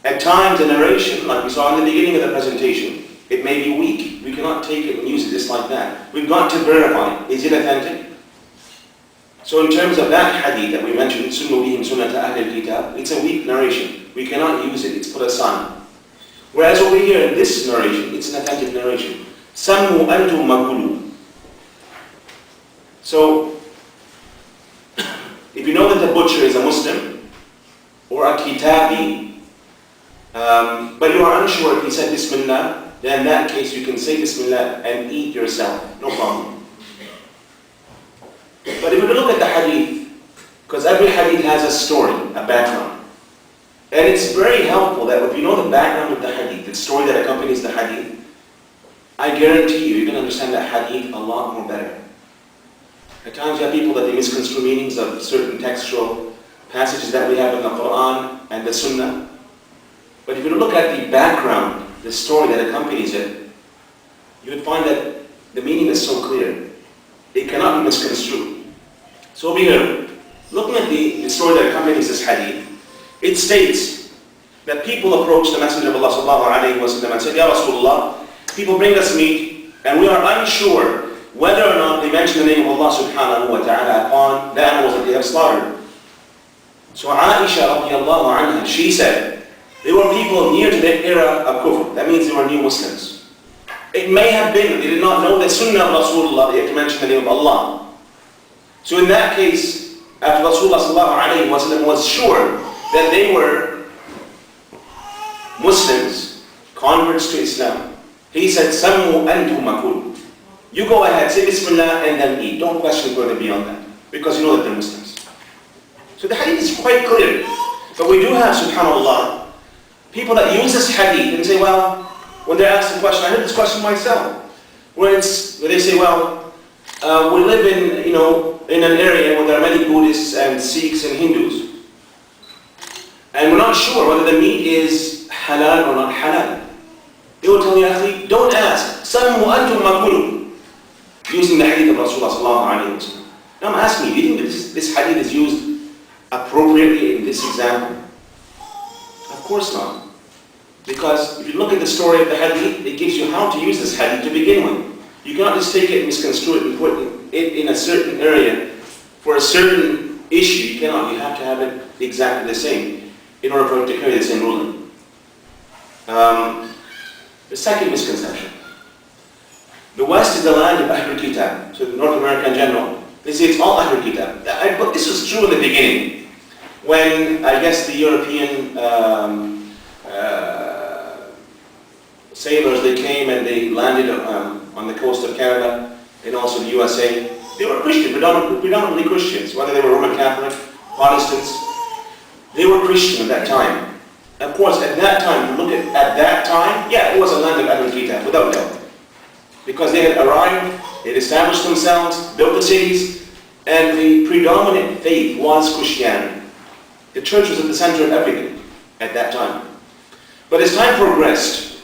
At times, the narration, like we saw in the beginning of the presentation, it may be weak. We cannot take it and use it just like that. We've got to verify, is it authentic? So in terms of that hadith that we mentioned, Sunnu bihim sunnata Ahl Al-Kitaab, it's a weak narration. We cannot use it, it's put aside. Whereas over here in this narration, it's an authentic narration. Sammu antum makulu. So, if you know that the butcher is a Muslim, or a Kitabi, but you are unsure if he said Bismillah, then in that case you can say Bismillah and eat yourself, no problem. But if you look at the hadith, because every hadith has a story, a background, and it's very helpful that if you know the background of the hadith, the story that accompanies the hadith, I guarantee you can understand the hadith a lot more better. At times you have people that they misconstrue meanings of certain textual passages that we have in the Quran and the Sunnah. But if you look at the background, the story that accompanies it, you would find that the meaning is so clear. It cannot be misconstrued. So over here, looking at the story that accompanies this hadith, it states that people approached the Messenger of Allah sallallahu alayhi wa sallam and said, Ya Rasulullah, people bring us meat and we are unsure whether or not they mention the name of Allah subhanahu wa ta'ala upon the animals that they have slaughtered. So Aisha radiallahu anha, she said, they were people near to the era of kufr. That means they were new Muslims. It may have been they did not know the sunnah of Rasulullah, they had to mention the name of Allah. So in that case, after Rasulullah sallallahu alayhi wa sallam was sure that they were Muslims, converts to Islam, he said, Sammu antum makul. You go ahead, say Bismillah and then eat. Don't question further beyond that, because you know that they're Muslims. So the hadith is quite clear. But we do have, subhanAllah, people that use this hadith and say, well, when they're asked the question, I heard this question myself, where they say, well, we live in an area where there are many Buddhists and Sikhs and Hindus. And we're not sure whether the meat is halal or not halal. They will tell you, actually, don't ask. Sammu antum makulu. Using the hadith of Rasulullah sallallahu alayhi wa sallam. Now I'm asking you, do you think that this hadith is used appropriately in this example? Of course not. Because if you look at the story of the hadith, it gives you how to use this hadith to begin with. You cannot just take it and misconstrue it and put it in a certain area for a certain issue. You cannot. You have to have it exactly the same in order for it to carry the same ruling. The second misconception. The West is the land of Ahl Al-Kitaab. So North America in general, they say it's all Ahl Al-Kitaab. But this was true in the beginning, when I guess the European sailors, they came and they landed on the coast of Canada and also the USA. They were Christian, predominantly Christians, whether they were Roman Catholic, Protestants. They were Christian at that time. Of course, at that time, if you look at that time, yeah, it was a land of Ahl Al-Kitaab, without doubt. Because they had arrived, they had established themselves, built the cities, and the predominant faith was Christianity. The church was at the center of everything at that time. But as time progressed,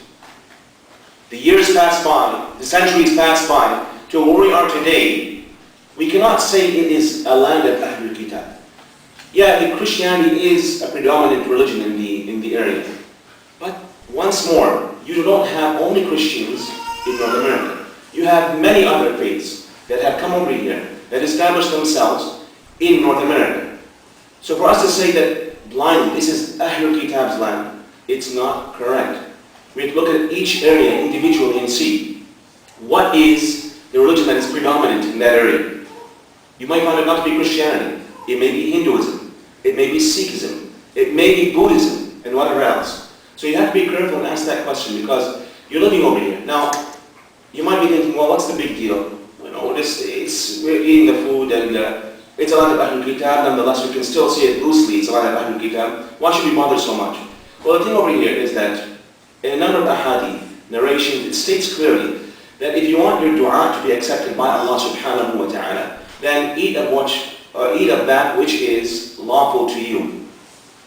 the years passed by, the centuries passed by, to where we are today, we cannot say it is a land of Ahl Al-Kitaab. Yeah, the Christianity is a predominant religion in the area. But once more, you don't have only Christians in North America. You have many other faiths that have come over here, that established themselves in North America. So for us to say that blindly, this is Ahl Al-Kitaab's land, it's not correct. We have to look at each area individually and see what is the religion that is predominant in that area. You might find it not to be Christianity. It may be Hinduism. It may be Sikhism. It may be Buddhism and whatever else. So you have to be careful and ask that question, because you're living over here. Now, you might be thinking, well, what's the big deal? You know, we're eating the food and it's a land of Ahl Al-Kitaab. Nonetheless, we can still see it loosely. It's a land of Ahl Al-Kitaab. Why should we bother so much? Well, the thing over here is that in a number of ahadith, narrations, it states clearly that if you want your dua to be accepted by Allah subhanahu wa ta'ala, then eat of that which is lawful to you.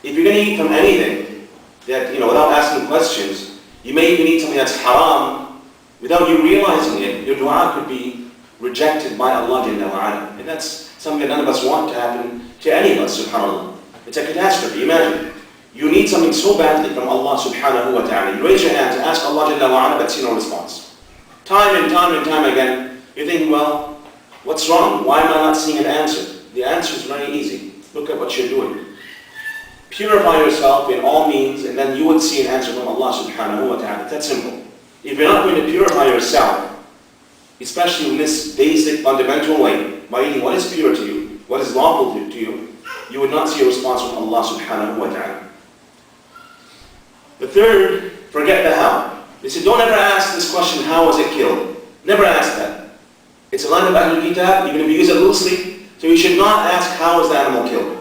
If you're going to eat from anything that, without asking questions, you may even eat something that's haram, without you realizing it, your dua could be rejected by Allah Jalla wa'ala. And that's something that none of us want to happen to any of us, subhanAllah. It's a catastrophe. Imagine, you need something so badly from Allah subhanahu wa ta'ala. You raise your hand to ask Allah Jalla wa ala, but see no response. Time and time again, you think, well, what's wrong? Why am I not seeing an answer? The answer is very easy. Look at what you're doing. Purify yourself in all means, and then you would see an answer from Allah subhanahu wa ta'ala. That's simple. If you're not going to purify yourself, especially in this basic, fundamental way, by eating what is pure to you, what is lawful to you, you would not see a response from Allah subhanahu wa ta'ala. The third, forget the how. They said, don't ever ask this question, how was it killed? Never ask that. It's a line of Ahl Al-Kitaab, you're going to be used it loosely, so you should not ask how was the animal killed.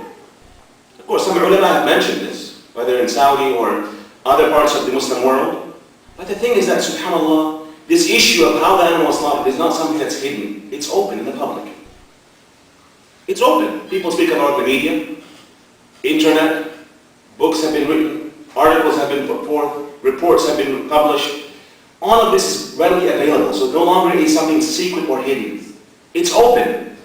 Of course, some ulama have mentioned this, whether in Saudi or other parts of the Muslim world. But the thing is that, subhanAllah, this issue of how the animal was slaughtered is not something that's hidden. It's open in the public. It's open. People speak about the media, internet, books have been written, articles have been put forth, reports have been published. All of this is readily available, so no longer is something secret or hidden. It's open.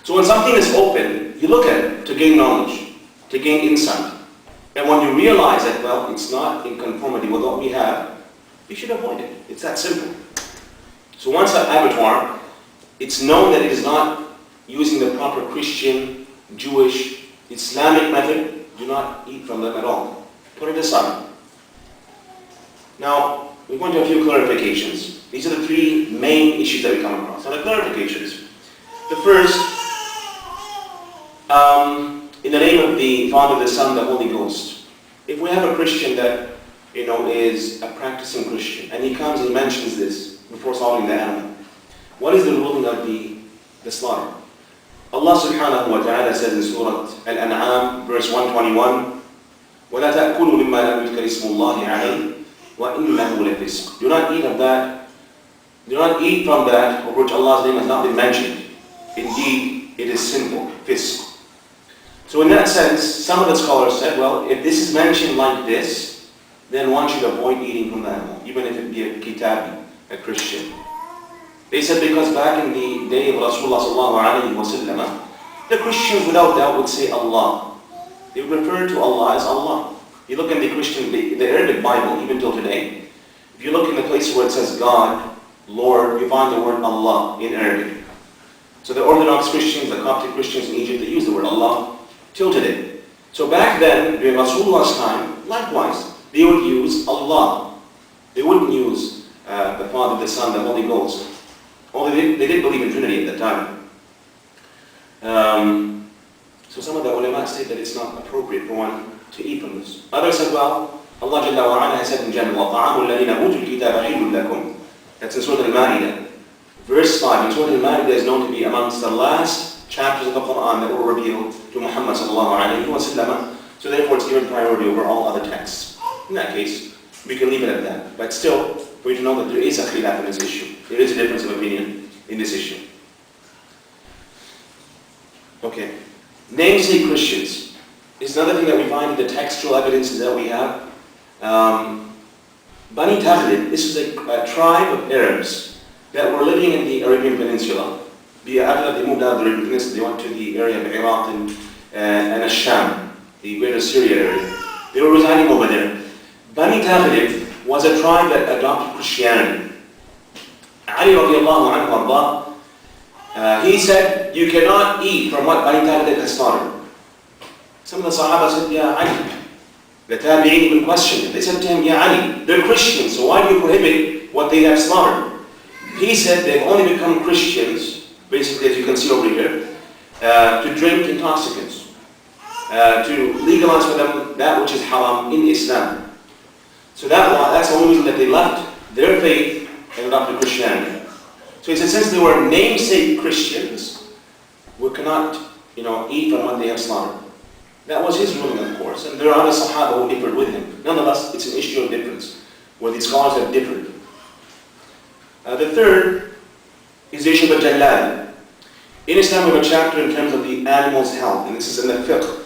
So when something is open, you look at it to gain knowledge, to gain insight. And when you realize that, well, it's not in conformity with what we have, you should avoid it. It's that simple. So once an abattoir, it's known that it is not using the proper Christian, Jewish, Islamic method, do not eat from them at all. Put it aside. Now, we're going to a few clarifications. These are the three main issues that we come across. Now the clarifications. The first, in the name of the Father, the Son, the Holy Ghost. If we have a Christian that, is a practicing Christian, and he comes and mentions this before slaughtering the animal, what is the ruling of the slaughter? Allah subhanahu wa ta'ala says in Surah Al-An'am, verse 121, وَلَا تَأْكُلُوا مِمَّا لَمْ يُذْكَرِ اسْمُ اللَّهِ عَلَيْهِ وَإِنَّهُ لَفِسْقٌ. Do not eat of that. Do not eat from that of which Allah's name has not been mentioned. Indeed, it is sinful, fisq. So in that sense, some of the scholars said, well, if this is mentioned like this, then one should avoid eating from the animal, even if it be a kitabi, a Christian. They said because back in the day of Rasulullah sallallahu alayhi wa sallam, the Christians without doubt would say Allah. They would refer to Allah as Allah. You look in the Arabic Bible, even till today, if you look in the places where it says God, Lord, you find the word Allah in Arabic. So the Orthodox Christians, the Coptic Christians in Egypt, they use the word Allah till today. So back then, during Rasulullah's time, likewise, they would use Allah. They wouldn't use the Father, the Son, the Holy Ghost. Although they did believe in Trinity at that time. So some of the ulama say that it's not appropriate for one to eat from this. Others said, well, Allah Jalla wa ala has said in general, وَطَعَامُ الَّذِينَ أُوتُوا الْكِتَابَ حِلٌّ لَكُمْ. That's in Surah Al-Ma'idah. Verse 5. And Surah Al-Ma'idah is known to be amongst the last chapters of the Quran that were revealed to Muhammad sallallahu alayhi wa sallam. So therefore it's given priority over all other texts. In that case, we can leave it at that. But still, for you to know that there is a khilaf in this issue. There is a difference of opinion in this issue. Okay. Namesake Christians is another thing that we find in the textual evidences that we have. Bani Taghlib, this is a tribe of Arabs that were living in the Arabian Peninsula. After they moved out of the Arabian Peninsula, they went to the area of Iraq and Asham, the greater Syria area. They were residing over there. Bani Taghlib was a tribe that adopted Christianity. Ali radiallahu anhu arda, he said, you cannot eat from what Bani Taghlib has slaughtered. Some of the Sahaba said, Ya Ali. The Tabi'een even questioned him. They said to him, Ya Ali, they're Christians, so why do you prohibit what they have slaughtered? He said they've only become Christians, basically as you can see over here, to drink intoxicants, to legalize for them that which is haram in Islam. So that's the only reason that they left their faith and adopted Christianity. So he said, since they were namesake Christians, we cannot, eat from what they have slaughtered. That was his ruling, of course, and there are other Sahaba who differed with him. Nonetheless, it's an issue of difference, where the scholars have differed. The third is the issue of Gelatin. In Islam, we have a chapter in terms of the animal's health, and this is in the fiqh.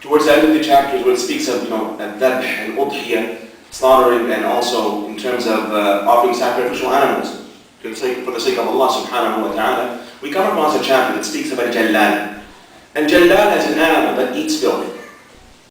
Towards the end of the chapters where it speaks of, dhabh and udhiyah, slaughtering, and also in terms of offering sacrificial animals for the sake of Allah subhanahu wa ta'ala, we come across a chapter that speaks about Jalal. And Jalal is an animal that eats filth.